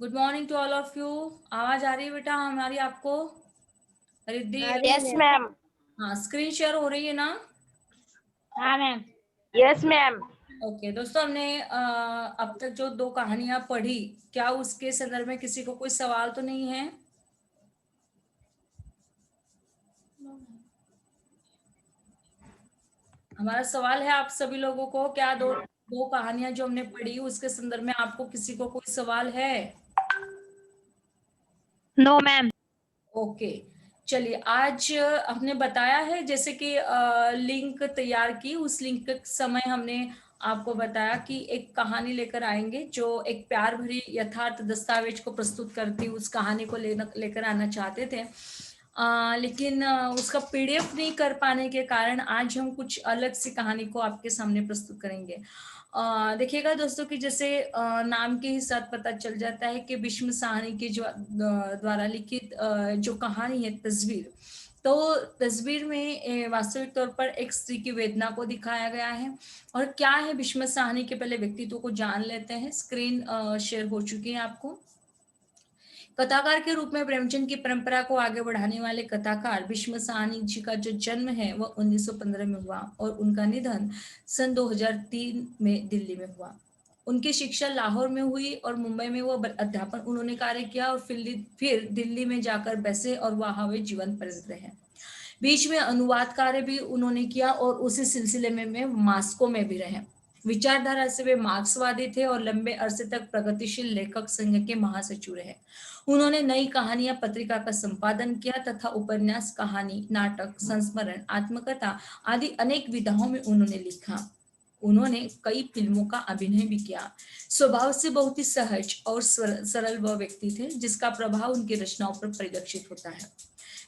Good morning to all of you. आवाज आ रही है बेटा हमारी आपको? रिद्धि? आ रही है यस मैम। मैम। हाँ, स्क्रीन शेयर हो रही है ना? हाँ मैम। Yes ma'am. ओके दोस्तों, हमने अब तक जो दो कहानियां पढ़ी, क्या उसके संदर्भ में किसी को कोई सवाल तो नहीं है? हमारा सवाल है आप सभी लोगों को, क्या दो दो कहानियां जो हमने पढ़ी उसके संदर्भ में आपको किसी को कोई सवाल है? No ma'am. ओके, चलिए। आज हमने बताया है जैसे कि लिंक तैयार की, उस लिंक के समय हमने आपको बताया कि एक कहानी लेकर आएंगे जो एक प्यार भरी यथार्थ दस्तावेज को प्रस्तुत करती उस कहानी को लेकर आना चाहते थे। लेकिन उसका पीडीएफ नहीं कर पाने के कारण आज हम कुछ अलग सी कहानी को आपके सामने प्रस्तुत करेंगे। देखिएगा दोस्तों कि जैसे नाम के ही साथ पता चल जाता है कि भीष्म साहनी के जो द्वारा लिखित जो कहानी है तस्वीर, तो तस्वीर में वास्तविक तौर पर एक स्त्री की वेदना को दिखाया गया है। और क्या है भीष्म साहनी के पहले व्यक्तित्व को जान लेते हैं। स्क्रीन शेयर हो चुकी है आपको। कथाकार के रूप में प्रेमचंद की परंपरा को आगे बढ़ाने वाले कथाकार भीष्म साहनी जी का जो जन्म है वह 1915 में हुआ और उनका निधन सन 2003 में दिल्ली में हुआ। उनकी शिक्षा लाहौर में हुई और मुंबई में वो अध्यापन उन्होंने कार्य किया और फिर दिल्ली में जाकर बसे और वहां वे जीवन परित रहे। बीच में अनुवाद कार्य भी उन्होंने किया और उसी सिलसिले में मास्को में भी रहे। विचारधारा से वे मार्क्सवादी थे और लंबे अरसे तक प्रगतिशील लेखक संघ के महासचिव रहे। उन्होंने नई कहानियां पत्रिका का संपादन किया तथा उपन्यास, कहानी, नाटक, संस्मरण, आत्मकथा आदि अनेक विधाओं में उन्होंने लिखा। उन्होंने कई फिल्मों का अभिनय भी किया। स्वभाव से बहुत ही सहज और सरल वह व्यक्ति थे जिसका प्रभाव उनकी रचनाओं पर परिलक्षित होता है।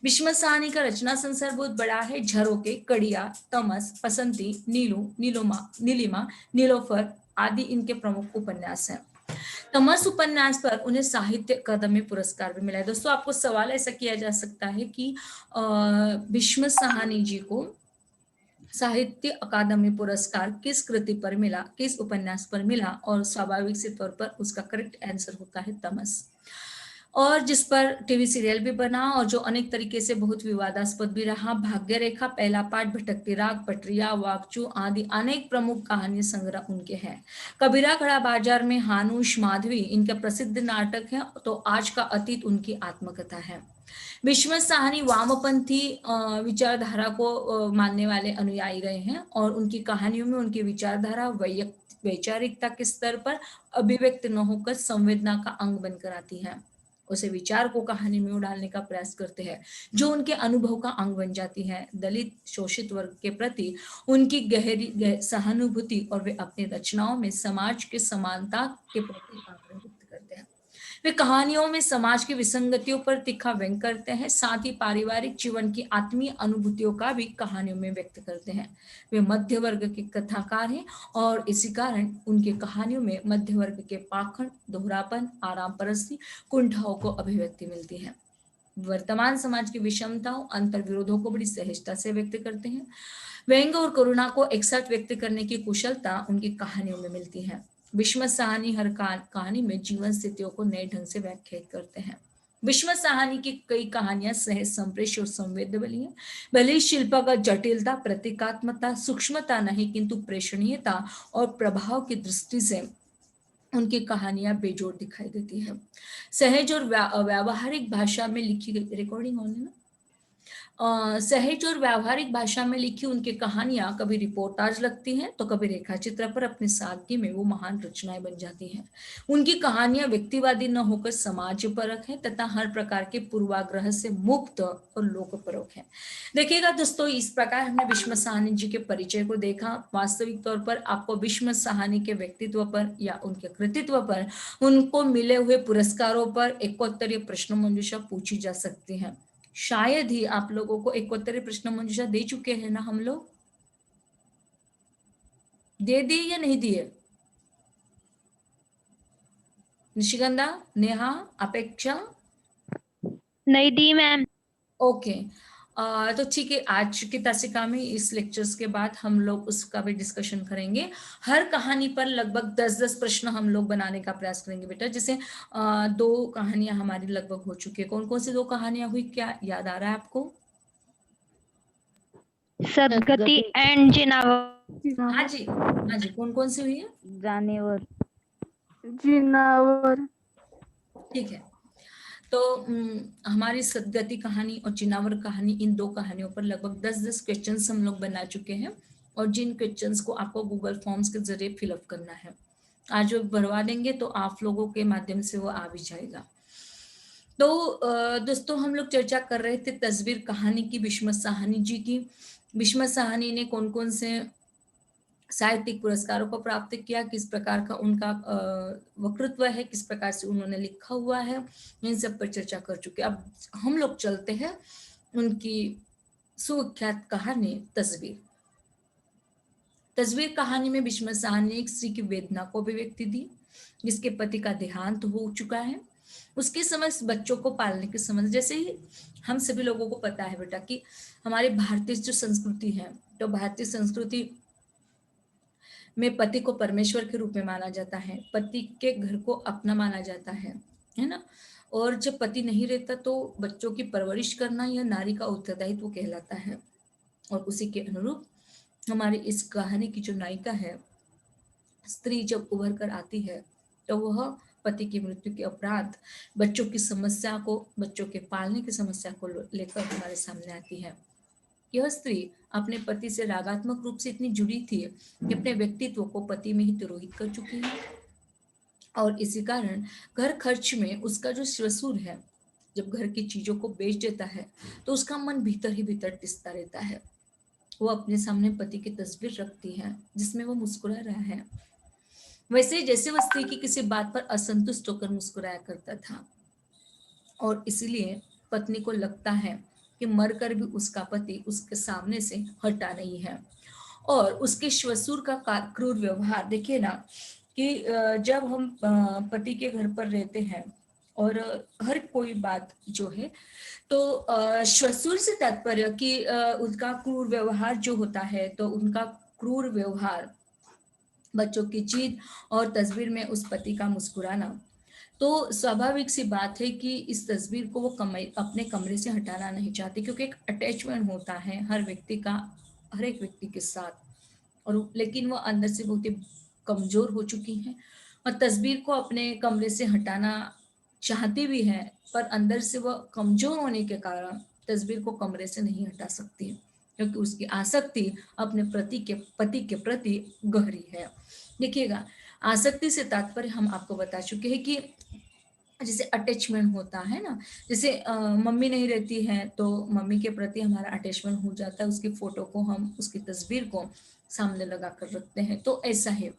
भीष्म साहनी का रचना संसार बहुत बड़ा है। झरोके, कड़िया, तमस, बसंती, नीलू, नीलिमा, नीलोफर आदि इनके प्रमुख उपन्यास हैं। तमस उपन्यास पर उन्हें साहित्य अकादमी पुरस्कार भी मिला है। दोस्तों, आपको सवाल ऐसा किया जा सकता है कि भीष्म साहनी जी को साहित्य अकादमी पुरस्कार किस कृति पर मिला, किस उपन्यास पर मिला, और स्वाभाविक से तौर पर उसका करेक्ट आंसर होता है तमस, और जिस पर टीवी सीरियल भी बना और जो अनेक तरीके से बहुत विवादास्पद भी रहा। भाग्य रेखा, पहला पाठ, भटकती राग, पटरिया, वाकचू आदि अनेक प्रमुख कहानी संग्रह उनके हैं। कबीरा खड़ा बाजार में, हानुश, माधवी इनके प्रसिद्ध नाटक हैं। तो आज का अतीत उनकी आत्मकथा है। भीष्म साहनी वामपंथी विचारधारा को मानने वाले अनुयायी रहे हैं और उनकी कहानियों में उनकी विचारधारा वैचारिकता के स्तर पर अभिव्यक्त न होकर संवेदना का अंग बनकर आती है। उसे विचार को कहानी में डालने का प्रयास करते हैं जो उनके अनुभव का अंग बन जाती है। दलित, शोषित वर्ग के प्रति उनकी गहरी सहानुभूति और वे अपनी रचनाओं में समाज के समानता के प्रति आग्रह व्यक्त करते हैं। वे कहानियों में समाज की विसंगतियों पर तीखा व्यंग करते हैं, साथ ही पारिवारिक जीवन की आत्मीय अनुभूतियों का भी कहानियों में व्यक्त करते हैं। वे मध्य वर्ग के कथाकार हैं और इसी कारण उनके कहानियों में मध्य वर्ग के पाखंड, दोहरापन, आराम परस्ती, कुंठाओं को अभिव्यक्ति मिलती है। वर्तमान समाज की विषमताओं, अंतर विरोधों को बड़ी सहजता से व्यक्त करते हैं। व्यंग और करुणा को एक साथ व्यक्त करने की कुशलता उनकी कहानियों में मिलती है। भीष्म साहनी हर कहानी में जीवन स्थितियों को नए ढंग से व्याख्यायित करते हैं। भीष्म साहनी की कई कहानियां सहज, संप्रेष और संवेद्य वाली हैं। भले ही शिल्पगत जटिलता, प्रतीकात्मकता, सूक्ष्मता नहीं, किंतु प्रेषणीयता और प्रभाव की दृष्टि से उनकी कहानियां बेजोड़ दिखाई देती है। सहज और व्यावहारिक भाषा में लिखी गई, रिकॉर्डिंग ऑन है ना? सहज और व्यावहारिक भाषा में लिखी उनकी कहानियां कभी रिपोर्टाज लगती हैं तो कभी रेखा चित्र पर अपनी सादगी में वो महान रचनाएं बन जाती हैं। उनकी कहानियां व्यक्तिवादी न होकर समाज परक है तथा हर प्रकार के पूर्वाग्रह से मुक्त और लोकपरोक है। देखिएगा दोस्तों, इस प्रकार हमने भीष्म साहनी जी के परिचय को देखा। वास्तविक तौर पर आपको भीष्म साहनी के व्यक्तित्व पर या उनके कृतित्व पर, उनको मिले हुए पुरस्कारों पर एक उत्तरीय प्रश्न मंजूषा पूछी जा सकती है। शायद ही आप लोगों को एक उत्तरीय प्रश्न मंजूषा दे चुके हैं ना, हम लोग दे दिए या नहीं दिए? निशिगंधा, नेहा, अपेक्षा? नहीं दी मैम। ओके। तो ठीक है, आज की तासिका में इस लेक्चर्स के बाद हम लोग उसका भी डिस्कशन करेंगे। हर कहानी पर लगभग 10-10 प्रश्न हम लोग बनाने का प्रयास करेंगे बेटा। जैसे 2 कहानियां हमारी लगभग हो चुकी है। कौन कौन सी 2 कहानियां हुई, क्या याद आ रहा है आपको? सदगति एंड जिनावर। हाँ जी, हाँ जी, कौन कौन सी हुई है? जानवर। जिनावर। ठीक है, तो हमारी सदगति कहानी और जिनावर कहानी, इन 2 कहानियों पर लगभग 10-10 क्वेश्चंस हम लोग बना चुके हैं, और जिन क्वेश्चंस को आपको गूगल फॉर्म्स के जरिए फिलअप करना है। आज वो भरवा देंगे तो आप लोगों के माध्यम से वो आ भी जाएगा। तो दोस्तों, हम लोग चर्चा कर रहे थे तस्वीर कहानी की, बिस्मत साहनी जी की। बिस्मत साहनी ने कौन कौन से साहित्यिक पुरस्कारों को प्राप्त किया, किस प्रकार का उनका वक्तृत्व है, किस प्रकार से उन्होंने लिखा हुआ है, इन सब पर चर्चा कर चुके। अब हम लोग चलते हैं उनकी सुविख्यात कहानी तस्वीर। तस्वीर कहानी में बिस्मत साहनी ने एक स्त्री की वेदना को अभिव्यक्ति दी, जिसके पति का देहांत हो चुका है। उसके समझ बच्चों को पालने की समझ, जैसे ही हम सभी लोगों को पता है बेटा कि हमारी भारतीय जो संस्कृति है, तो भारतीय संस्कृति में पति को परमेश्वर के रूप में माना जाता है, पति के घर को अपना माना जाता है ना। और जब पति नहीं रहता तो बच्चों की परवरिश करना यह नारी का उत्तरदायित्व कहलाता है। और उसी के अनुरूप हमारी इस कहानी की जो नायिका है, स्त्री जब उभर कर आती है तो वह पति की मृत्यु के अपराध, बच्चों की समस्या को, बच्चों के पालने की समस्या को लेकर हमारे सामने आती है। यह स्त्री अपने पति से रागात्मक रूप से इतनी जुड़ी थी कि अपने व्यक्तित्व को पति में ही तिरोहित कर चुकी है। और इसी कारण घर खर्च में उसका जो ससुर है, जब घर की चीजों को बेच देता है तो उसका मन भीतर ही भीतर टिसता रहता है। वो अपने सामने पति की तस्वीर रखती है जिसमें वो मुस्कुरा रहा है, वैसे ही जैसे वह स्त्री की किसी बात पर असंतुष्ट होकर मुस्कुराया करता था। और इसीलिए पत्नी को लगता है कि मरकर भी उसका पति उसके सामने से हटा नहीं है। और उसके ससुर का क्रूर व्यवहार देखिए ना, कि जब हम पति के घर पर रहते हैं और हर कोई बात जो है, तो ससुर से तात्पर्य कि उनका क्रूर व्यवहार जो होता है, तो उनका क्रूर व्यवहार, बच्चों की जिद और तस्वीर में उस पति का मुस्कुराना, तो स्वाभाविक सी बात है कि इस तस्वीर को वो अपने कमरे से हटाना नहीं चाहती, क्योंकि एक अटैचमेंट होता है हर व्यक्ति का हर एक व्यक्ति के साथ। और लेकिन वो अंदर से बहुत ही कमजोर हो चुकी हैं, और तस्वीर को अपने कमरे से हटाना चाहती भी है, पर अंदर से वह कमजोर होने के कारण तस्वीर को कमरे से नहीं हटा सकती, क्योंकि उसकी आसक्ति अपने पति के प्रति गहरी है। देखिएगा, आसक्ति से तात्पर्य हम आपको बता चुके हैं कि जैसे अटैचमेंट होता है ना, जैसे मम्मी नहीं रहती है तो मम्मी के प्रति हमारा अटैचमेंट हो जाता है, उसकी फोटो को हम, उसकी तस्वीर को सामने लगा कर रखते हैं, तो ऐसा है।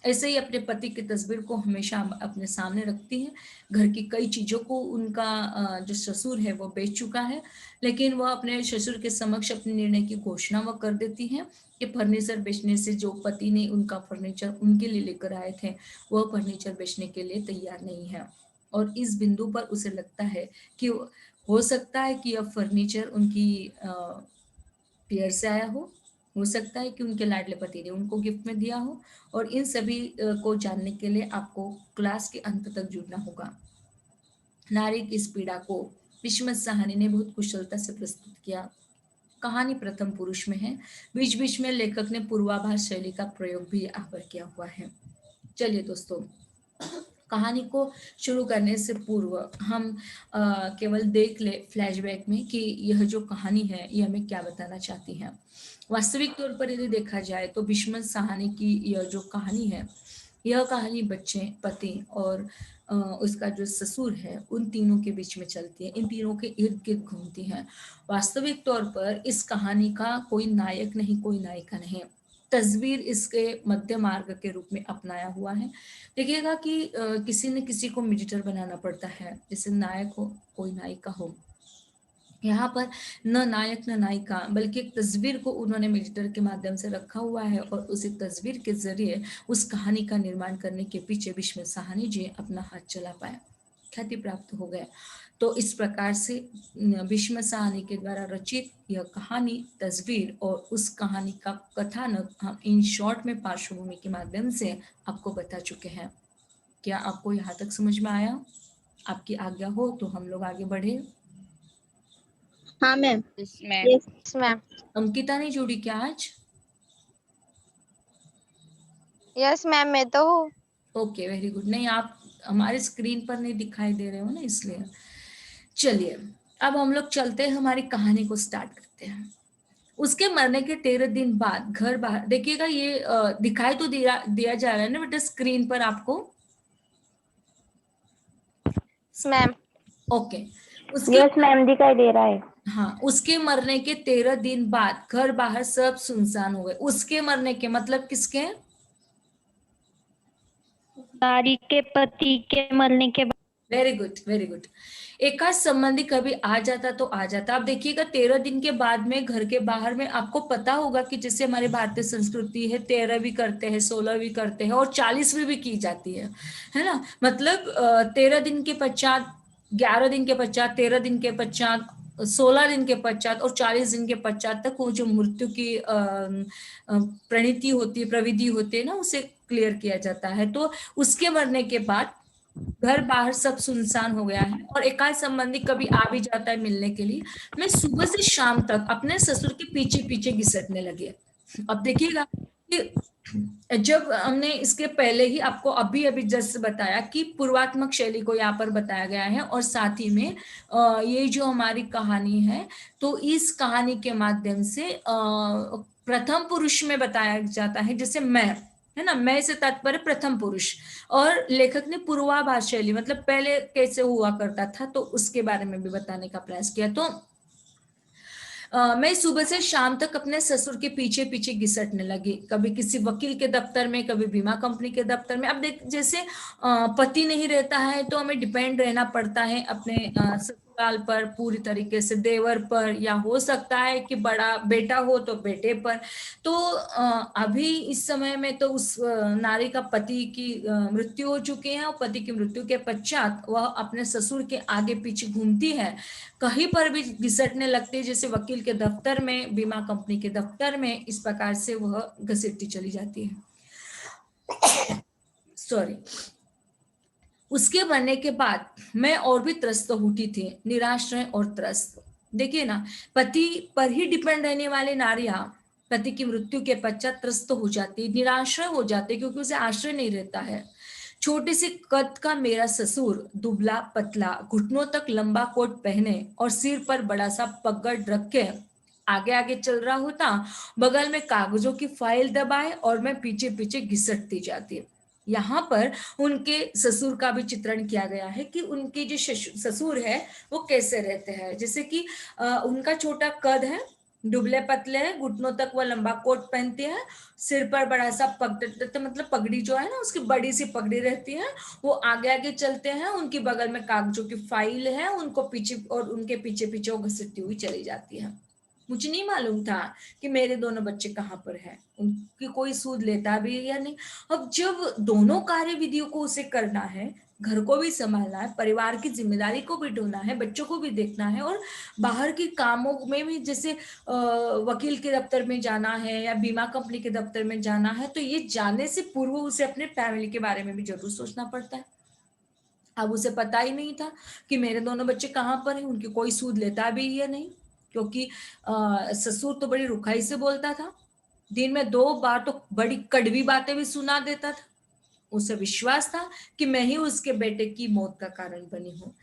ऐसे ही अपने पति की तस्वीर को हमेशा अपने सामने रखती है। घर की कई चीजों को उनका जो ससुर है वो बेच चुका है, लेकिन वह अपने ससुर के समक्ष अपने निर्णय की घोषणा वह कर देती है कि फर्नीचर बेचने से, जो पति ने उनका फर्नीचर उनके लिए लेकर आए थे, वह फर्नीचर बेचने के लिए तैयार नहीं है। और इस बिंदु पर उसे लगता है कि हो सकता है कि यह फर्नीचर उनकी पियर से आया हो सकता है कि उनके लाडले पति ने उनको गिफ्ट में दिया हो। और इन सभी को जानने के लिए आपको क्लास के अंत तक जुड़ना होगा। नारी की इस पीड़ा को बिस्मत साहनी ने बहुत कुशलता से प्रस्तुत किया। कहानी प्रथम पुरुष में है, बीच बीच में लेखक ने पूर्वाभास शैली का प्रयोग भी यहाँ पर किया हुआ है। चलिए दोस्तों, कहानी को शुरू करने से पूर्व हम केवल देख ले फ्लैशबैक में कि यह जो कहानी है ये हमें क्या बताना चाहती है। वास्तविक तौर पर यदि देखा जाए तो बिस्मत साहनी की यह जो कहानी है, यह कहानी बच्चे, पति और उसका जो ससुर है, उन तीनों के बीच में चलती है, इन तीनों के इर्द गिर्द घूमती है। वास्तविक तौर पर इस कहानी का कोई नायक नहीं, कोई नायिका नहीं, तस्वीर इसके मध्य मार्ग के रूप में अपनाया हुआ है। देखिएगा कि किसी न किसी को मेडिएटर बनाना पड़ता है, जैसे नायक हो, कोई नायिका हो। यहाँ पर न नायक न नायिका, बल्कि एक तस्वीर को उन्होंने मेडिएटर के माध्यम से रखा हुआ है, और उसी तस्वीर के जरिए उस कहानी का निर्माण करने के पीछे बिस्मत साहनी जी अपना हाथ चला पाए। ख्याति प्राप्त हो गया। तो इस प्रकार से भीष्म साहनी के द्वारा रचित यह कहानी, तस्वीर और उस कहानी का कथानक हम इन शॉर्ट में पार्श्वभूमि के माध्यम से आपको बता चुके हैं। क्या आपको यहाँ तक समझ में आया? आपकी आज्ञा हो तो हम लोग आगे बढ़े। हाँ मैम। Yes ma'am. अंकिता नहीं जुड़ी क्या आज? यस मैम, मैं तो हूँ। Okay, very good. नहीं, आप हमारे स्क्रीन पर नहीं दिखाई दे रहे हो ना, इसलिए। चलिए, अब हम लोग चलते हैं, हमारी कहानी को स्टार्ट करते हैं। उसके मरने के 13 दिन बाद घर बाहर, देखिएगा ये दिखाई तो दिया जा रहा है ना बेटा स्क्रीन पर आपको? मैम। ओके। उसके यस मैम, दिखाई दे रहा है। हाँ, उसके मरने के 13 दिन बाद घर बाहर सब सुनसान हो गए। उसके मरने के मतलब किसके? नारी के पति के मरने के बाद। Very good, very good. एकाध संबंधी कभी आ जाता तो आ जाता। आप देखिएगा 13 दिन के बाद में घर के बाहर में, आपको पता होगा कि जैसे हमारी भारतीय संस्कृति है 13 भी करते हैं, 16 भी करते हैं और 40 भी की जाती है ना। मतलब 13 दिन के पश्चात, 11 दिन के पश्चात, 13 दिन के पश्चात, 16 दिन के पश्चात और 40 दिन के पश्चात तक वो जो मृत्यु की प्रणीति होती है, प्रविधि होती है ना, उसे क्लियर किया जाता है। तो उसके मरने के बाद घर बाहर सब सुनसान हो गया है और एकांत संबंधी कभी आ भी जाता है मिलने के लिए। मैं सुबह से शाम तक अपने ससुर के पीछे पीछे घिसटने लगे। अब देखिएगा कि जब हमने इसके पहले ही आपको अभी अभी जस्ट बताया कि पूर्वात्मक शैली को यहाँ पर बताया गया है और साथ ही में ये जो हमारी कहानी है, तो इस कहानी के माध्यम से प्रथम पुरुष में बताया जाता है, जैसे मैं, है ना, मैं से तात्पर्य प्रथम पुरुष। और लेखक ने पूर्वाभास शैली, मतलब पहले कैसे हुआ करता था, तो उसके बारे में भी बताने का प्रयास किया। तो मैं सुबह से शाम तक अपने ससुर के पीछे पीछे घिसटने लगी, कभी किसी वकील के दफ्तर में, कभी बीमा कंपनी के दफ्तर में। अब देख, जैसे पति नहीं रहता है तो हमें डिपेंड रहना पड़ता है अपने ससुराल पर पूरी तरीके से, देवर पर, या हो सकता है कि बड़ा बेटा हो तो बेटे पर। तो अभी इस समय में तो उस नारी का पति की मृत्यु हो चुकी है और पति की मृत्यु के पश्चात वह अपने ससुर के आगे पीछे घूमती है, कहीं पर भी घिसटने लगती है, जैसे वकील के दफ्तर में, बीमा कंपनी के दफ्तर में, इस प्रकार से वह घसीटती चली जाती है। सॉरी। उसके बनने के बाद मैं और भी त्रस्त उठी थी, निराश्रय और त्रस्त। देखिए ना, पति पर ही डिपेंड रहने वाली नारियां पति की मृत्यु के पश्चात त्रस्त हो जाती, निराश्रय हो जाती, क्योंकि उसे आश्रय नहीं रहता है। छोटे से कद का मेरा ससुर, दुबला पतला, घुटनों तक लंबा कोट पहने और सिर पर बड़ा सा पगड़ रखे आगे आगे चल रहा होता, बगल में कागजों की फाइल दबाए और मैं पीछे पीछे घिसटती जाती। यहाँ पर उनके ससुर का भी चित्रण किया गया है कि उनके जो ससुर है वो कैसे रहते हैं। जैसे कि उनका छोटा कद है, दुबले पतले हैं, घुटनों तक वो लंबा कोट पहनते हैं, सिर पर बड़ा सा पगड़ी, मतलब पगड़ी जो है ना उसकी बड़ी सी पगड़ी रहती है, वो आगे आगे चलते हैं, उनकी बगल में कागजों की फाइल है, उनको पीछे, और उनके पीछे पीछे वो घसीटती हुई चली जाती है। मुझे नहीं मालूम था कि मेरे दोनों बच्चे कहाँ पर हैं, उनकी कोई सूद लेता भी है या नहीं। अब जब दोनों कार्य विधियों को उसे करना है, घर को भी संभालना है, परिवार की जिम्मेदारी को भी ढोना है, बच्चों को भी देखना है, और बाहर के कामों में भी, जैसे वकील के दफ्तर में जाना है या बीमा कंपनी के दफ्तर में जाना है, तो ये जाने से पूर्व उसे अपने फैमिली के बारे में भी जरूर सोचना पड़ता है। अब उसे पता ही नहीं था कि मेरे दोनों बच्चे कहाँ पर हैं, उनकी कोई सूद लेता भी या नहीं, क्योंकि ससुर तो बड़ी रुखाई से बोलता था, दिन में 2 बार तो बड़ी कड़वी बातें भी सुना देता था। उसे विश्वास था कि मैं ही उसके बेटे की मौत का कारण बनी हूँ।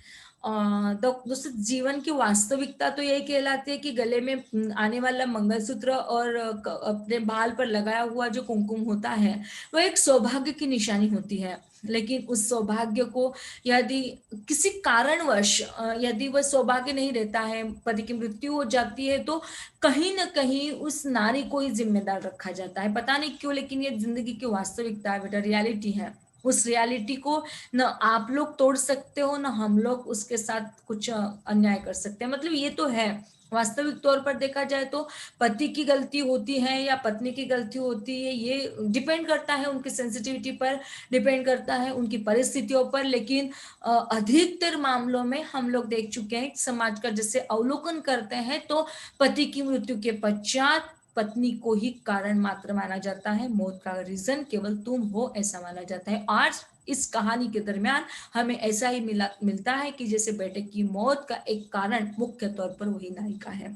दोस्तों, जीवन की वास्तविकता तो यही कहलाती है कि गले में आने वाला मंगलसूत्र और अपने बाल पर लगाया हुआ जो कुमकुम होता है, वह एक सौभाग्य की निशानी होती है। लेकिन उस सौभाग्य को यदि किसी कारणवश यदि वह सौभाग्य नहीं रहता है, पति की मृत्यु हो जाती है, तो कहीं ना कहीं उस नारी को ही जिम्मेदार रखा जाता है। पता नहीं क्यों, लेकिन ये जिंदगी की वास्तविकता है बेटा, रियलिटी है। उस रियलिटी को न आप लोग तोड़ सकते हो, न हम लोग उसके साथ कुछ अन्याय कर सकते हैं। मतलब ये तो है, वास्तविक तौर पर देखा जाए तो पति की गलती होती है या पत्नी की गलती होती है, ये डिपेंड करता है उनकी सेंसिटिविटी पर, डिपेंड करता है उनकी परिस्थितियों पर। लेकिन अधिकतर मामलों में हम लोग देख चुके हैं, समाज का जैसे अवलोकन करते हैं तो पति की मृत्यु के पश्चात पत्नी को ही कारण मात्र माना जाता है, मौत का रीजन केवल तुम हो ऐसा माना जाता है। आज इस कहानी के दरमियान हमें ऐसा ही मिलता है कि जैसे बेटे की मौत का एक कारण मुख्य तौर पर वही नायिका है।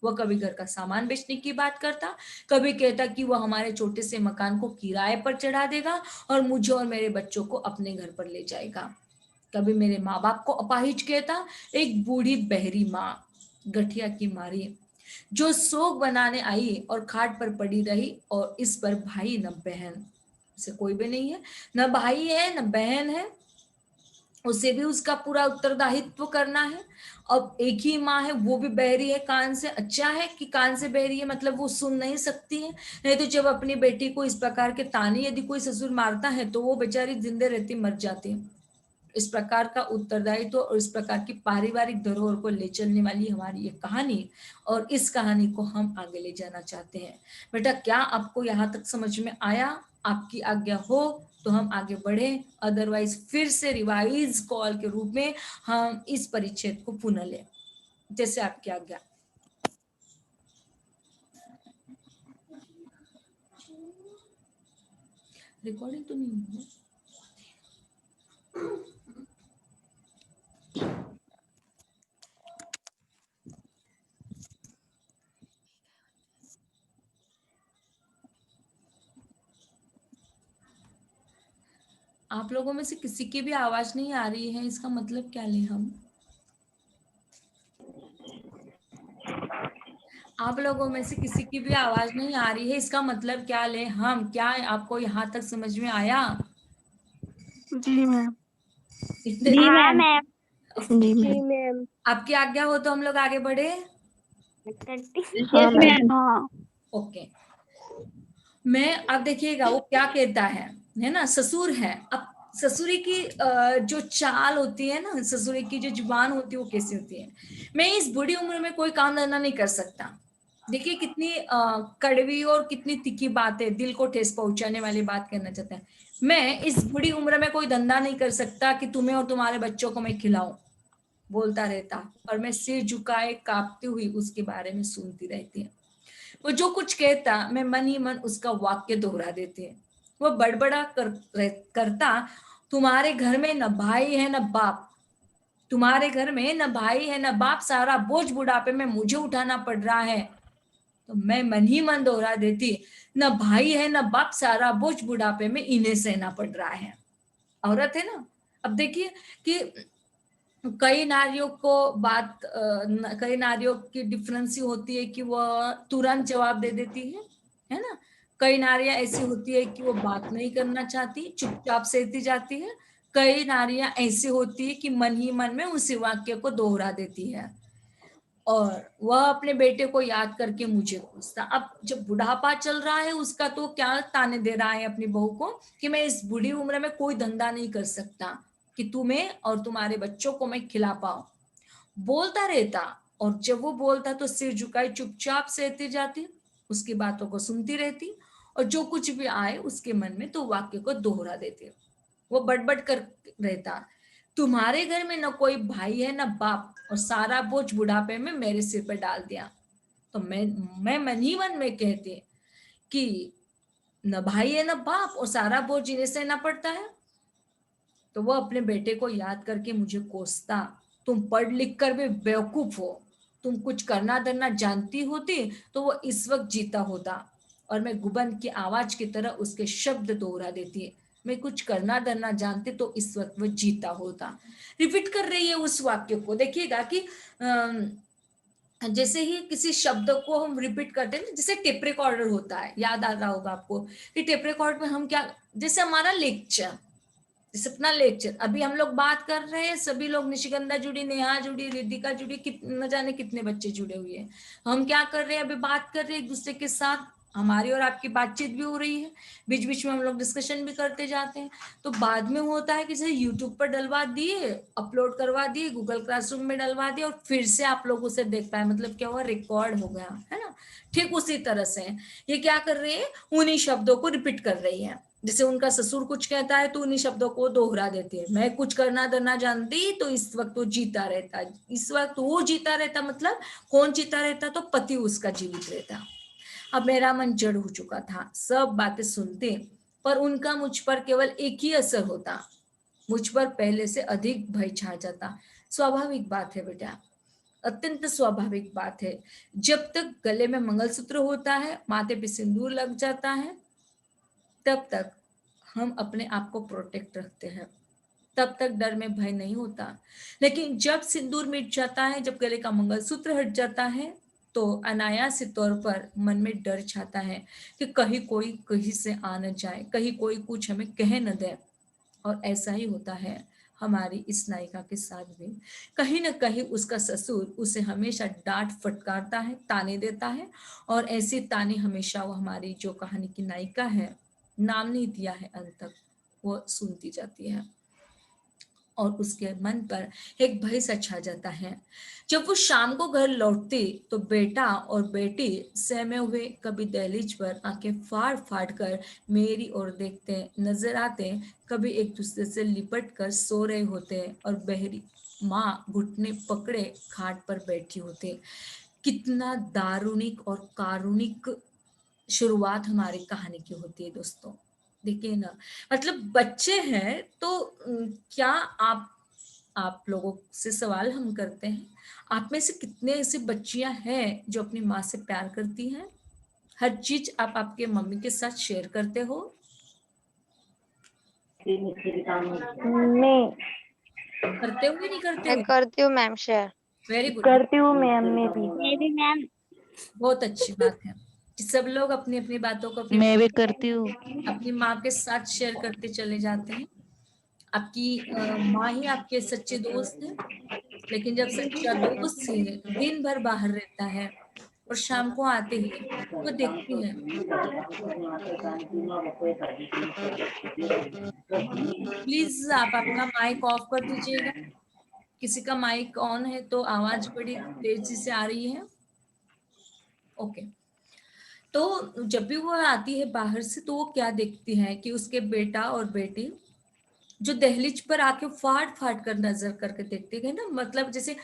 वह कभी घर का सामान बेचने की बात करता, कभी कहता कि वह हमारे छोटे से मकान को किराए पर चढ़ा देगा और मुझे और मेरे बच्चों को अपने घर पर ले जाएगा। कभी मेरे माँ बाप को अपाहिज कहता, एक बूढ़ी बहरी माँ गठिया की मारी जो शोक बनाने आई और खाट पर पड़ी रही, और इस पर भाई न बहन, से कोई भी नहीं है, न भाई है न बहन है, उसे भी उसका पूरा उत्तरदायित्व करना है। अब एक ही माँ है, वो भी बहरी है कान से। अच्छा है कि कान से बहरी है, मतलब वो सुन नहीं सकती है। नहीं तो जब अपनी बेटी को इस प्रकार के ताने यदि कोई ससुर मारता है तो वो बेचारी जिंदे रहती मर जाती है। इस प्रकार का उत्तरदायित्व और इस प्रकार की पारिवारिक धरोहर को ले चलने वाली हमारी ये कहानी, और इस कहानी को हम आगे ले जाना चाहते हैं। बेटा, क्या आपको यहाँ तक समझ में आया? आपकी आज्ञा हो तो हम आगे बढ़े, अदरवाइज फिर से रिवाइज कॉल के रूप में हम इस परिच्छेद को पुनः लें, जैसे आपकी आज्ञा। रिकॉर्डिंग तो नहीं हुई? आप लोगों में से किसी की भी आवाज नहीं आ रही है, इसका मतलब क्या लें हम? आप लोगों में से किसी की भी आवाज नहीं आ रही है, इसका मतलब क्या लें हम? क्या आपको यहाँ तक समझ में आया? जी मैम। इतने जी मैम। जी मैम। आपकी आज्ञा हो तो हम लोग आगे बढ़े। Yes ma'am. हाँ। ओके, मैं अब देखिएगा वो क्या कहता है ना, ससुर है। अब ससुरी की जो चाल होती है ना, ससुरी की जो जुबान होती है वो कैसी होती है। मैं इस बुढ़ी उम्र में कोई काम धंधा नहीं कर सकता। देखिए कितनी कड़वी और कितनी तीखी बात है, दिल को ठेस पहुंचाने वाली बात करना चाहता है। मैं इस बुढ़ी उम्र में कोई धंधा नहीं कर सकता कि तुम्हें और तुम्हारे बच्चों को मैं खिलाऊं, बोलता रहता। और मैं सिर झुकाए कांपती हुई उसके बारे में सुनती रहती है। वो जो कुछ कहता मैं मन ही मन उसका वाक्य दोहरा देती है। वो बड़बड़ा करता, तुम्हारे घर में न भाई है न बाप, तुम्हारे घर में न भाई है न बाप, सारा बोझ बुढ़ापे में मुझे उठाना पड़ रहा है। तो मैं मन ही मन दोहरा देती, न भाई है न बाप, सारा बोझ बुढ़ापे में इन्हें सहना पड़ रहा है। औरत है ना। अब देखिए कि कई नारियों को कई नारियों की डिफरेंस होती है कि वह तुरंत जवाब दे देती है ना। कई नारियां ऐसी होती है कि वो बात नहीं करना चाहती, चुपचाप सहती जाती है। कई नारियां ऐसी होती है कि मन ही मन में उसी वाक्य को दोहरा देती है। और वह अपने बेटे को याद करके मुझे पूछता, अब जब बुढ़ापा चल रहा है उसका, तो क्या ताने दे रहा है अपनी बहू को कि मैं इस बूढ़ी उम्र में कोई धंधा नहीं कर सकता कि तुम्हें और तुम्हारे बच्चों को मैं खिला पाऊं। बोलता रहता, और जब वो बोलता तो सिर झुकाए चुपचाप सहती जाती, उसकी बातों को सुनती रहती, और जो कुछ भी आए उसके मन में तो वाक्य को दोहरा देती। वो बड़बड़ कर रहता, तुम्हारे घर में न कोई भाई है न बाप, और सारा बोझ बुढ़ापे में मेरे सिर पर डाल दिया। तो मैं मन ही मन में कहती कि न भाई है न बाप और सारा बोझ इन्हें सहना पड़ता है। तो वो अपने बेटे को याद करके मुझे कोसता, तुम पढ़ लिख कर भी बेवकूफ हो, तुम कुछ करना धरना जानती होती तो वो इस वक्त जीता होता। और मैं गुबन की आवाज की तरह उसके शब्द दोहरा देती है, मैं कुछ करना धरना जानती तो इस वक्त वो जीता होता। रिपीट कर रही है उस वाक्य को। देखिएगा कि जैसे ही किसी शब्द को हम रिपीट करते हैं, जैसे टेप रिकॉर्डर होता है, याद आ रहा होगा आपको कि टेप रिकॉर्ड में हम क्या, जैसे हमारा लेक्चर, जैसे अपना लेक्चर अभी हम लोग बात कर रहे हैं, सभी लोग, निशिगंधा जुड़ी, नेहा जुड़ी, रिद्धिका जुड़ी, न जाने कितने बच्चे जुड़े हुए हैं। हम क्या कर रहे हैं, अभी बात कर रहे हैं एक दूसरे के साथ, हमारी और आपकी बातचीत भी हो रही है, बीच बीच में हम लोग डिस्कशन भी करते जाते हैं। तो बाद में होता है कि जैसे यूट्यूब पर डलवा दिए, अपलोड करवा दिए, गूगल क्लासरूम में डलवा दिए और फिर से आप लोग उसे देख पाए, मतलब क्या हुआ, रिकॉर्ड हो गया, है ना। ठीक उसी तरह से ये क्या कर रही है, उन्हीं शब्दों को रिपीट कर रही है। जैसे उनका ससुर कुछ कहता है तो उन्हीं शब्दों को दोहरा देती है। मैं कुछ करना धरना जानती तो इस वक्त वो जीता रहता, इस वक्त वो जीता रहता, मतलब कौन जीता रहता, तो पति उसका जीवित रहता। अब मेरा मन जड़ हो चुका था, सब बातें सुनते, पर उनका मुझ पर केवल एक ही असर होता, मुझ पर पहले से अधिक भय छा जाता। स्वाभाविक बात है बेटा, अत्यंत स्वाभाविक बात है। जब तक गले में मंगलसूत्र होता है, माथे पे सिंदूर लग जाता है, तब तक हम अपने आप को प्रोटेक्ट रखते हैं, तब तक डर में भय नहीं होता। लेकिन जब सिंदूर मिट जाता है, जब गले का मंगलसूत्र हट जाता है, तो अनायास तौर पर मन में डर छाता है कि कहीं कोई कहीं से आ न जाए, कहीं कोई कुछ हमें कह न दे। और ऐसा ही होता है हमारी इस नायिका के साथ भी। कहीं न कहीं उसका ससुर उसे हमेशा डांट फटकारता है, ताने देता है, और ऐसी ताने हमेशा वो हमारी जो कहानी की नायिका है, नाम नहीं दिया है अंत तक, वो सुनती जाती है और उसके मन पर एक भय सा छा जाता है। जब वो शाम को घर लौटती तो बेटा और बेटी सहमे हुए कभी दहलीज पर आंखें फाड़ फाड़ कर मेरी ओर देखते नजर आते, कभी एक दूसरे से लिपट कर सो रहे होते और बहरी माँ घुटने पकड़े खाट पर बैठी होते। कितना दारुणिक और कारुणिक शुरुआत हमारी कहानी की होती है दोस्तों। देखिए ना, मतलब बच्चे हैं तो क्या आप लोगों से सवाल हम करते हैं, आप में से कितने ऐसी बच्चियां हैं जो अपनी माँ से प्यार करती हैं? हर चीज आप आपके मम्मी के साथ शेयर करते हो? मैं करते हुए नहीं करते मैं हुए? करती हूँ मैम शेयर। Very good. करती हूँ मैम, मैं भी। मैं भी मैम। बहुत अच्छी बात है कि सब लोग अपनी अपनी बातों को मैं भी करती हूँ। अपनी माँ के साथ शेयर करते चले जाते हैं। आपकी माँ ही आपके सच्चे दोस्त है। लेकिन जब सच्चा दोस्त से दिन भर बाहर रहता है और शाम को आते ही वो देखती है, प्लीज आप अपना माइक ऑफ कर दीजिएगा। किसी का माइक ऑन है तो आवाज बड़ी तेजी से आ रही है। ओके। तो जब भी वो आती है बाहर से तो वो क्या देखती है कि उसके बेटा और बेटी जो दहलीज पर आके फाड़ फाड़ कर नजर करके देखते हैं ना, मतलब जैसे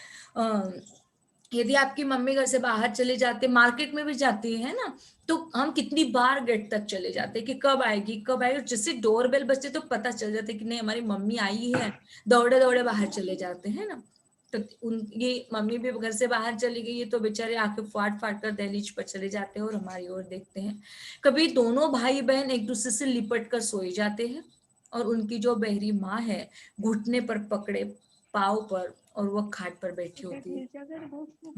यदि आपकी मम्मी घर से बाहर चले जाते, मार्केट में भी जाती है ना, तो हम कितनी बार गेट तक चले जाते कि कब आएगी कब आएगी, और जैसे डोर बेल बजते तो पता चल जाता कि नहीं हमारी मम्मी आई है, दौड़े दौड़े बाहर चले जाते हैं ना। तो उनकी मम्मी भी घर से बाहर चली गई है तो बेचारे आके फाड़ फाड़ कर दहलीज पर चले जाते हैं और हमारी ओर देखते हैं। कभी दोनों भाई बहन एक दूसरे से लिपट कर सोए जाते हैं और उनकी जो बहरी माँ है घुटने पर पकड़े पाव पर और वो खाट पर बैठी होती है।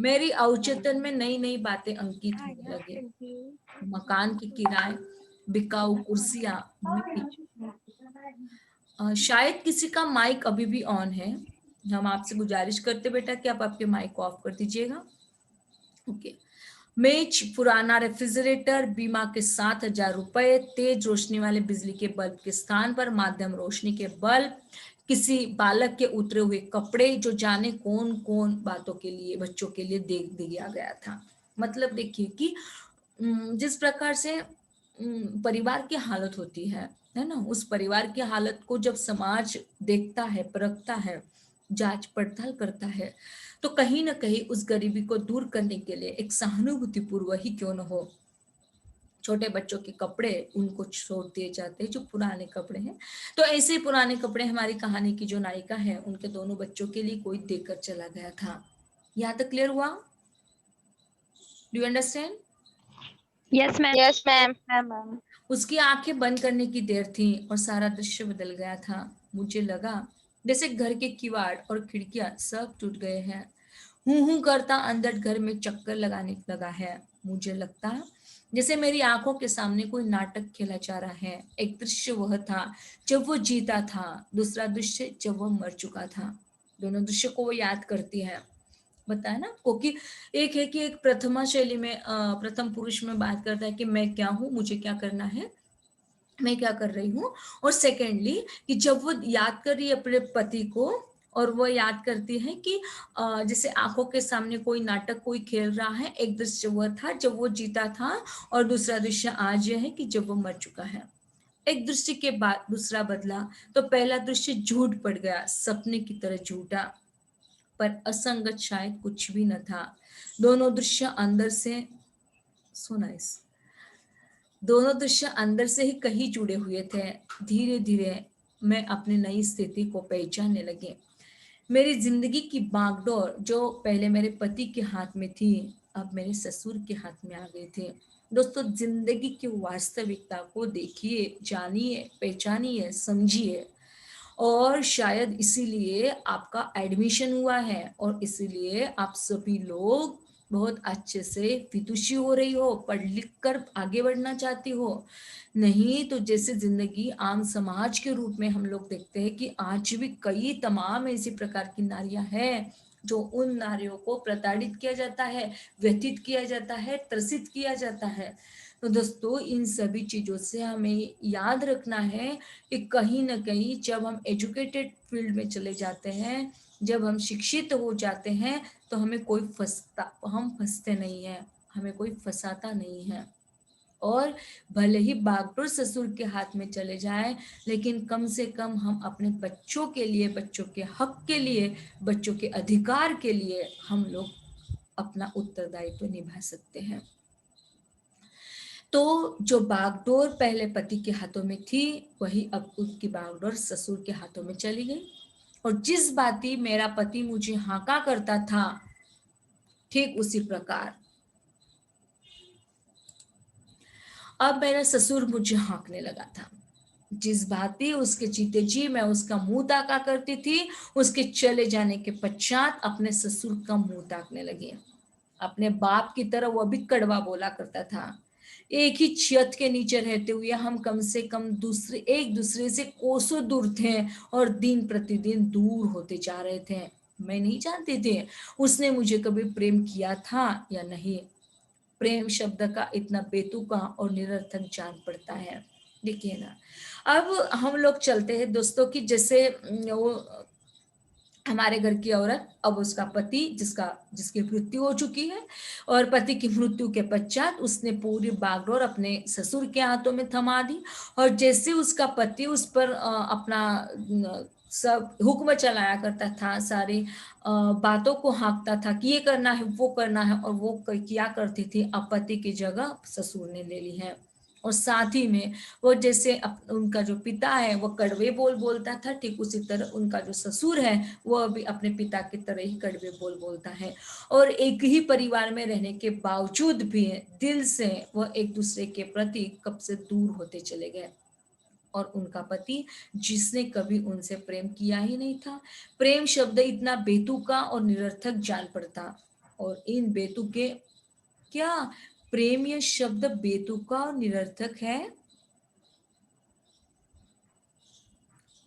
मेरी अवचेतन में नई नई बातें अंकित होने लगे। मकान की किराए, बिकाऊ कुर्सियां, मेज। शायद किसी का माइक अभी भी ऑन है। हम आपसे गुजारिश करते बेटा कि आप आपके माइक को ऑफ कर दीजिएगा। ओके। मेज, पुराना रेफ्रिजरेटर, बीमा के 7,000 रुपए, तेज रोशनी वाले बिजली के बल्ब के स्थान पर मध्यम रोशनी के बल्ब, किसी बालक के उतरे हुए कपड़े जो जाने कौन कौन बातों के लिए, बच्चों के लिए दे दिया गया था। मतलब देखिए कि जिस प्रकार से परिवार की हालत होती है ना, उस परिवार की हालत को जब समाज देखता है, परखता है, जांच पड़ताल करता है, तो कहीं ना कहीं उस गरीबी को दूर करने के लिए एक सहानुभूतिपूर्व ही क्यों न हो, छोटे बच्चों के कपड़े उनको छोड़ दिए जाते हैं जो पुराने कपड़े हैं। तो ऐसे पुराने कपड़े हमारी कहानी की जो नायिका है उनके दोनों बच्चों के लिए कोई देकर चला गया था। यहाँ तक क्लियर हुआ? Do you understand? Yes ma'am. Yes ma'am. उसकी आंखें बंद करने की देर थी और सारा दृश्य बदल गया था। मुझे लगा जैसे घर के किवाड़ और खिड़कियां सब टूट गए हैं। हूं करता अंदर घर में चक्कर लगाने लगा है। मुझे लगता जैसे मेरी आंखों के सामने कोई नाटक खेला जा रहा है। एक दृश्य वह था जब वो जीता था, दूसरा दृश्य जब वो मर चुका था। दोनों दृश्य को वो याद करती है। बताया ना आपको कि एक है कि एक प्रथमा शैली में प्रथम पुरुष में बात करता है कि मैं क्या हूँ, मुझे क्या करना है, मैं क्या कर रही हूँ। और सेकेंडली कि जब वो याद कर रही है अपने पति को, और वो याद करती है कि जैसे आंखों के सामने कोई नाटक कोई खेल रहा है, एक दृश्य वह था जब वो जीता था और दूसरा दृश्य आज यह है कि जब वो मर चुका है। एक दृश्य के बाद दूसरा बदला तो पहला दृश्य झूठ पड़ गया, सपने की तरह झूठा, पर असंगत शायद कुछ भी न था। दोनों दृश्य अंदर से सुना इस दोनों दृश्य अंदर से ही कहीं जुड़े हुए थे। धीरे धीरे मैं अपनी नई स्थिति को पहचानने लगी। मेरी जिंदगी की बागडोर जो पहले मेरे पति के हाथ में थी, अब मेरे ससुर के हाथ में आ गई थी। दोस्तों, जिंदगी की वास्तविकता को देखिए, जानिए, पहचानिए, समझिए। और शायद इसीलिए आपका एडमिशन हुआ है और इसीलिए आप सभी लोग बहुत अच्छे से विदुषी हो रही हो, पढ़ लिख कर आगे बढ़ना चाहती हो। नहीं तो जैसे जिंदगी आम समाज के रूप में हम लोग देखते हैं कि आज भी कई तमाम ऐसी प्रकार की नारियां हैं जो उन नारियों को प्रताड़ित किया जाता है, व्यथित किया जाता है, त्रसित किया जाता है। तो दोस्तों, इन सभी चीजों से हमें याद रखना है कि कहीं ना कहीं जब हम एजुकेटेड फील्ड में चले जाते हैं, जब हम शिक्षित हो जाते हैं, तो हम फंसते नहीं हैं, हमें कोई फंसाता नहीं है। और भले ही बागडोर ससुर के हाथ में चले जाए, लेकिन कम से कम हम अपने बच्चों के लिए, बच्चों के हक के लिए, बच्चों के अधिकार के लिए हम लोग अपना उत्तरदायित्व निभा सकते हैं। तो जो बागडोर पहले पति के हाथों में थी, वही अब उसकी बागडोर ससुर के हाथों में चली गई। और जिस बाती मेरा पति मुझे हाका करता था, ठीक उसी प्रकार अब मेरा ससुर मुझे हाँकने लगा था। जिस भांति उसके जीते जी मैं उसका मुंह ताका करती थी, उसके चले जाने के पश्चात अपने ससुर का मुंह ताकने लगी। अपने बाप की तरह वो भी कड़वा बोला करता था। एक ही छत के नीचे रहते हुए हम कम से कम एक दूसरे से कोसों दूर थे और दिन प्रतिदिन दूर होते जा रहे थे। मैं नहीं जानती थी उसने मुझे कभी प्रेम किया था या नहीं। प्रेम शब्द का इतना बेतुका और निरर्थक जान पड़ता है। देखिए ना, अब हम लोग चलते हैं दोस्तों कि जैसे वो हमारे घर की औरत, अब उसका पति जिसकी मृत्यु हो चुकी है, और पति की मृत्यु के पश्चात उसने पूरी बागडोर अपने ससुर के हाथों में थमा दी। और जैसे उसका पति उस पर अपना सब हुक्म चलाया करता था, सारी बातों को हाँकता था कि ये करना है, वो करना है, और वो किया करती थी, अब पति की जगह ससुर ने ले ली है। और साथ ही में वो जैसे उनका जो पिता है वो कड़वे बोल बोलता था, ठीक उसी तरह उनका जो ससुर है वो भी अपने पिता की तरह ही कड़वे बोल बोलता है। और एक ही परिवार में रहने के बावजूद भी दिल से वो एक दूसरे के प्रति कब से दूर होते चले गए। और उनका पति, जिसने कभी उनसे प्रेम किया ही नहीं था, प्रेम शब्द इतना बेतुका और निरर्थक जान पड़ता। और इन बेतुके क्या प्रेम ये शब्द बेतुका और निरर्थक है?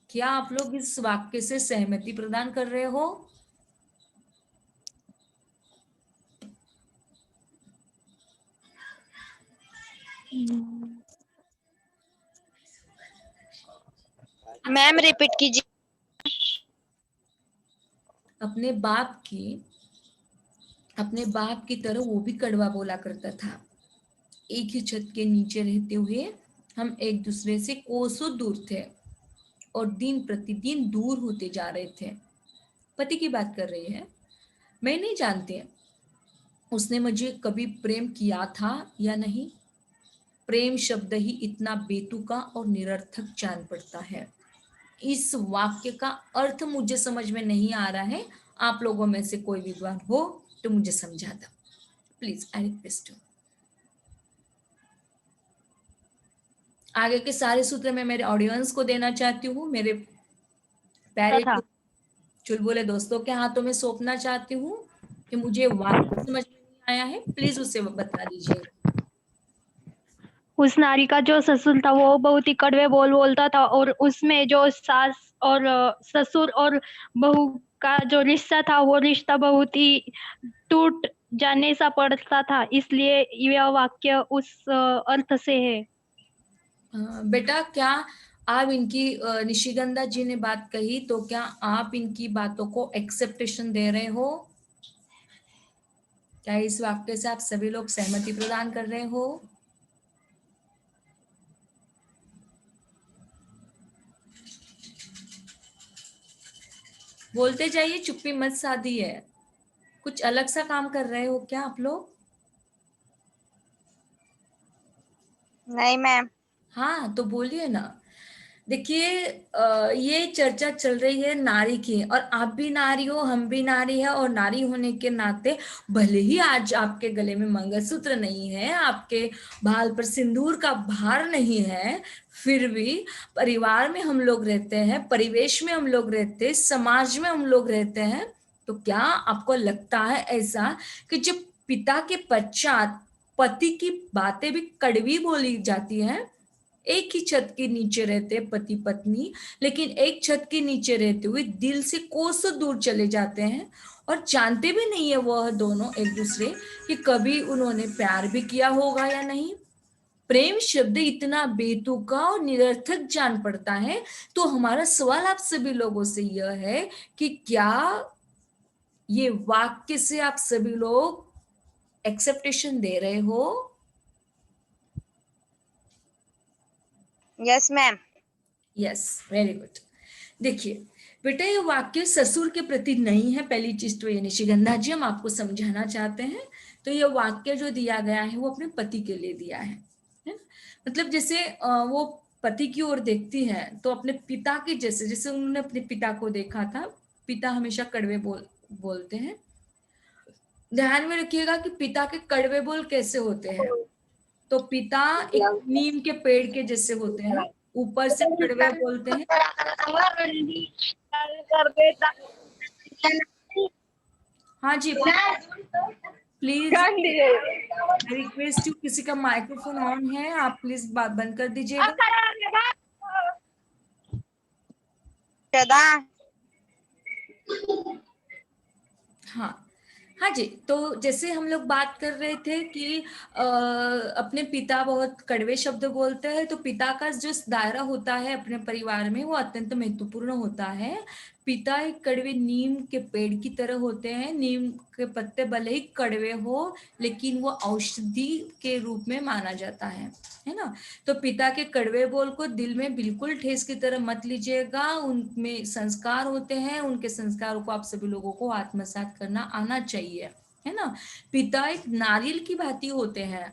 क्या आप लोग इस वाक्य से सहमति प्रदान कर रहे हो? मैम रिपीट कीजिए। अपने बाप की तरह वो भी कड़वा बोला करता था। एक ही छत के नीचे रहते हुए हम एक दूसरे से कोसों दूर थे और दिन प्रतिदिन दूर होते जा रहे थे। पति की बात कर रही है। मैं नहीं जानती उसने मुझे कभी प्रेम किया था या नहीं। प्रेम शब्द ही इतना बेतुका और निरर्थक जान पड़ता है। इस वाक्य का अर्थ मुझे समझ में नहीं आ रहा है। आप लोगों में से कोई विद्वान हो तो मुझे समझा दो प्लीज, आई रिक्वेस्ट यू। आगे के सारे सूत्र मैं मेरे ऑडियंस को देना चाहती हूँ, मेरे प्यारे तथा चुलबुले दोस्तों के हाथों में सौंपना चाहती हूँ कि मुझे वाक्य समझ में नहीं आया है, प्लीज उसे बता दीजिए। उस नारी का जो ससुर था वो बहुत ही कड़वे बोल बोलता था, और उसमें जो सास और ससुर और बहू का जो रिश्ता था वो रिश्ता बहुत ही टूट जाने सा पड़ता था, इसलिए यह वाक्य उस अर्थ से है। बेटा क्या आप इनकी निशिगंधा जी ने बात कही तो क्या आप इनकी बातों को एक्सेप्टेशन दे रहे हो? क्या इस वाक्य से आप सभी लोग सहमति प्रदान कर रहे हो? बोलते जाइए, चुप्पी मत साधी है। कुछ अलग सा काम कर रहे हो क्या आप लोग? नहीं मैम। हाँ तो बोलिए ना। देखिए ये चर्चा चल रही है नारी की, और आप भी नारी हो, हम भी नारी है, और नारी होने के नाते भले ही आज आपके गले में मंगलसूत्र नहीं है, आपके बाल पर सिंदूर का भार नहीं है, फिर भी परिवार में हम लोग रहते हैं, परिवेश में हम लोग रहते हैं, समाज में हम लोग रहते हैं। तो क्या आपको लगता है ऐसा कि जब पिता के पश्चात पति की बातें भी कड़वी बोली जाती हैं? एक ही छत के नीचे रहते पति पत्नी, लेकिन एक छत के नीचे रहते हुए दिल से कोसों दूर चले जाते हैं, और जानते भी नहीं है वह दोनों एक दूसरे कि कभी उन्होंने प्यार भी किया होगा या नहीं। प्रेम शब्द इतना बेतुका और निरर्थक जान पड़ता है। तो हमारा सवाल आप सभी लोगों से यह है कि क्या ये वाक्य से आप सभी लोग एक्सेप्टेशन दे रहे हो? Yes ma'am. Yes, very good. देखिए बेटा, ये वाक्य ससुर के प्रति नहीं है, पहली चीज तो ये निशिगंधा जी हम आपको समझाना चाहते हैं। तो ये वाक्य जो दिया गया है वो अपने पति के लिए दिया है ना? मतलब जैसे वो पति की ओर देखती है तो अपने पिता के जैसे, जैसे उन्होंने अपने पिता को देखा था, पिता हमेशा कड़वे बोलते हैं। ध्यान में रखिएगा कि पिता के कड़वे बोल कैसे होते हैं। तो पिता एक नीम के पेड़ के जैसे होते हैं, ऊपर से कड़वे बोलते हैं। हाँ जी, प्लीज रिक्वेस्ट यू, किसी का माइक्रोफोन ऑन है, आप प्लीज बात बंद कर दीजिएगा। हाँ हाँ जी, तो जैसे हम लोग बात कर रहे थे कि अपने पिता बहुत कड़वे शब्द बोलते हैं, तो पिता का जो दायरा होता है अपने परिवार में वो अत्यंत महत्वपूर्ण होता है। पिता एक कड़वे नीम के पेड़ की तरह होते हैं। नीम के पत्ते भले ही कड़वे हो, लेकिन वो औषधि के रूप में माना जाता है ना। तो पिता के कड़वे बोल को दिल में बिल्कुल ठेस की तरह मत लीजिएगा। उनमें संस्कार होते हैं, उनके संस्कारों को आप सभी लोगों को आत्मसात करना आना चाहिए, है ना। पिता एक नारियल की भांति होते हैं,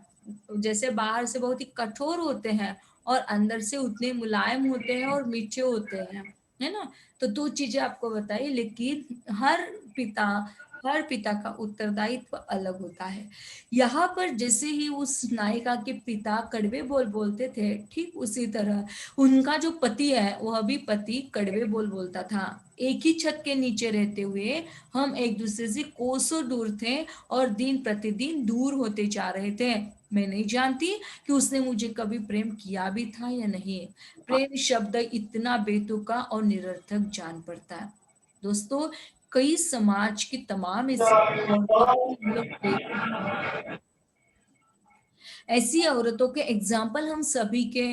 जैसे बाहर से बहुत ही कठोर होते हैं और अंदर से उतने मुलायम होते हैं और मीठे होते हैं, है ना। तो दो चीजें आपको बताई, लेकिन हर पिता का उत्तरदायित्व अलग होता है। यहाँ पर जैसे ही उस नायिका के पिता कड़वे बोल बोलते थे, ठीक उसी तरह उनका जो पति है वह भी पति कड़वे बोल बोलता था। एक ही छत के नीचे रहते हुए हम एक दूसरे से कोसों दूर थे और दिन प्रतिदिन दूर होते जा रहे थे। मैं नहीं जानती कि उसने मुझे कभी प्रेम किया भी था या नहीं। प्रेम शब्द इतना बेतुका और निरर्थक जान पड़ता है। दोस्तों, कई समाज की तमाम ऐसी औरतों के एग्जाम्पल हम सभी के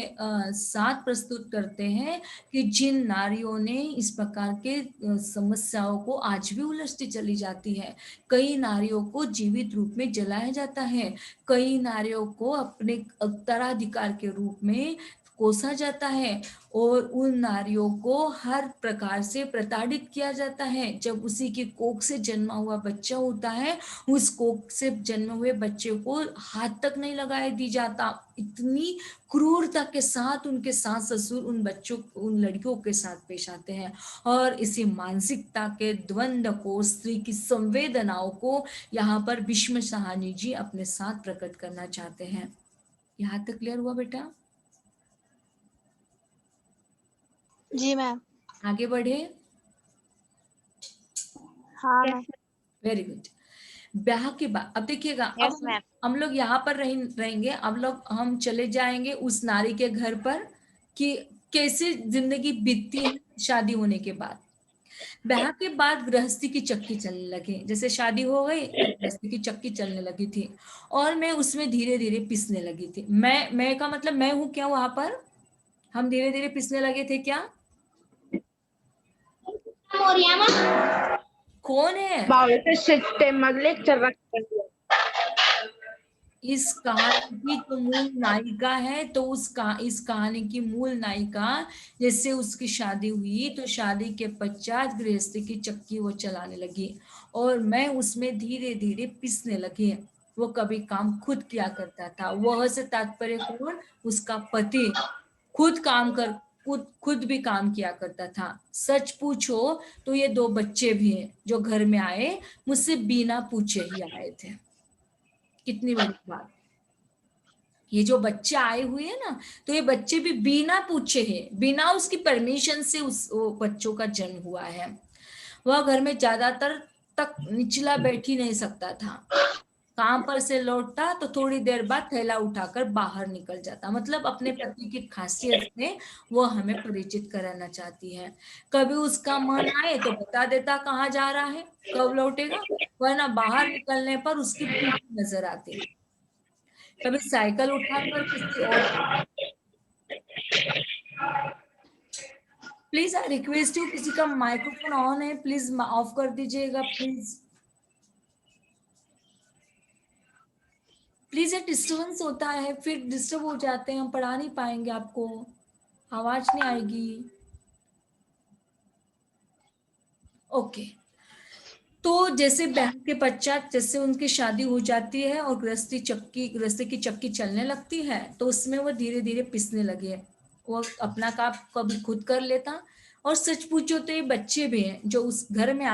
साथ प्रस्तुत करते हैं कि जिन नारियों ने इस प्रकार के समस्याओं को आज भी उलझती चली जाती है। कई नारियों को जीवित रूप में जलाया जाता है, कई नारियों को अपने उत्तराधिकार के रूप में कोसा जाता है, और उन नारियों को हर प्रकार से प्रताड़ित किया जाता है। जब उसी के कोख से जन्मा हुआ बच्चा होता है, उस कोख से जन्मे हुए बच्चे को हाथ तक नहीं लगाए दी जाता। इतनी क्रूरता के साथ उनके सास ससुर उन लड़कियों के साथ पेश आते हैं। और इसी मानसिकता के द्वंद्व को, स्त्री की संवेदनाओं को यहाँ पर भीष्म साहनी जी अपने साथ प्रकट करना चाहते हैं। यहाँ तक क्लियर हुआ बेटा? जी मैम। आगे बढ़े। हाँ मैम। Very good. ब्याह के बाद अब देखिएगा, Yes, अब ma'am. हम लोग यहाँ पर रहेंगे, अब लोग हम चले जाएंगे उस नारी के घर पर कि कैसे जिंदगी बीतती है शादी होने के बाद। ब्याह के बाद गृहस्थी की चक्की चलने लगे, जैसे शादी हो गई तो गृहस्थी की चक्की चलने लगी थी और मैं उसमें धीरे धीरे पिसने लगी थी। मैं का मतलब मैं हूं क्या वहां पर? हम धीरे धीरे पिसने लगे थे क्या? कौन है? इस कहानी की जो मूल नायिका है, तो इस कहानी की मूल नायिका, जैसे उसकी शादी हुई तो शादी के पश्चात गृहस्थी की चक्की वो चलाने लगी और मैं उसमें धीरे धीरे पिसने लगी। वो कभी काम खुद किया करता था, वह से तात्पर्य कौन? उसका पति खुद काम कर खुद भी काम किया करता था। सच पूछो तो ये 2 बच्चे भी हैं जो घर में आए, मुझसे बिना पूछे ही आए थे। कितनी बड़ी बात। ये जो बच्चे आए हुए हैं ना, तो ये बच्चे भी बिना पूछे हैं, बिना उसकी परमिशन से वो बच्चों का जन्म हुआ है। वह घर में ज्यादातर तक निचला बैठ ही नहीं सकता था। काम पर से लौटता तो थोड़ी देर बाद थैला उठाकर बाहर निकल जाता। मतलब अपने पति की खासियत से वो हमें परिचित कराना चाहती है। कभी उसका मन आए तो बता देता कहाँ जा रहा है, कब लौटेगा, वरना बाहर निकलने पर उसकी पीठ नजर आती। कभी साइकिल उठाकर किसी और, प्लीज आई रिक्वेस्ट यू, किसी का माइक्रोफोन ऑन है प्लीज ऑफ कर दीजिएगा प्लीज। प्लीज ये डिस्टर्बेंस होता है, फिर डिस्टर्ब हो जाते हैं, हम पढ़ा नहीं पाएंगे, आपको आवाज नहीं आएगी। ओके, तो जैसे ब्याह के पश्चात जैसे उनकी शादी हो जाती है और गृहस्थी की चक्की चलने लगती है, तो उसमें वो धीरे धीरे पिसने लगे। वो अपना काम कभी खुद कर लेता, और सच पूछो तो ये बच्चे भी हैं जो उस घर में